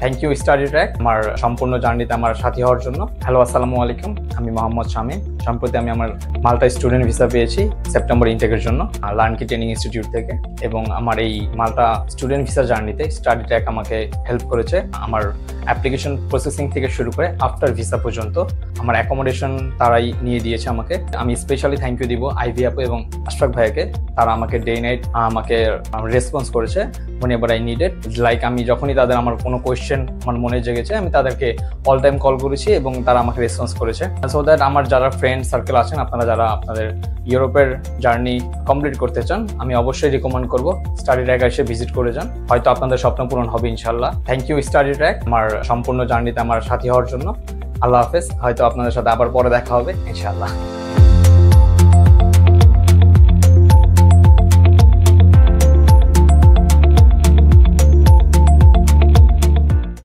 Thank you study track আমার সম্পূর্ণ জার্নিতে আমার সাথী হওয়ার জন্য। হ্যালো, আসসালামু আলাইকুম। আমি মোহাম্মদ শামীম। সম্প্রতি আমি আমার মাল্টা স্টুডেন্ট ভিসা পেয়েছি সেপ্টেম্বর ইনটেকের জন্য লার্নকি ট্রেনিং ইনস্টিটিউট থেকে, এবং আমার এই মাল্টা স্টুডেন্ট ভিসা জার্নিতে স্টাডি ট্র্যাক আমাকে হেল্প করেছে। আমার অ্যাপ্লিকেশন প্রসেসিং থেকে শুরু করে আফটার ভিসা পর্যন্ত আমার অ্যাকোমোডেশন তারাই নিয়ে দিয়েছে আমাকে। আমি স্পেশালি থ্যাংক ইউ দিব আইভি আপু এবং আশফাক ভাইয়াকে। তারা আমাকে ডে নাইট আমাকে রেসপন্স করেছে whenever I needed. লাইক আমি যখনই তাদের আমার কোনো কোয়েশ্চেন আমার মনে জেগেছে আমি তাদেরকে অল টাইম কল করেছি এবং তারা আমাকে রেসপন্স করেছে। সো দ্যাট আমার যারা ফ্রেন্ড সার্কেল আছেন, আপনারা যারা আপনাদের ইউরোপের জার্নি কমপ্লিট করতে চান, আমি অবশ্যই রিকমেন্ড করবো স্টাডি ট্র্যাক এসে ভিজিট করে যান। হয়তো আপনাদের স্বপ্ন পূরণ হবে ইনশাল্লাহ। থ্যাংক ইউ স্টাডি ট্র্যাক আমার সম্পূর্ণ জার্নিতে আমার সাথী হওয়ার জন্য। আল্লাহ হাফেজ। হয়তো আপনাদের সাথে আবার পরে দেখা হবে ইনশাল্লাহ।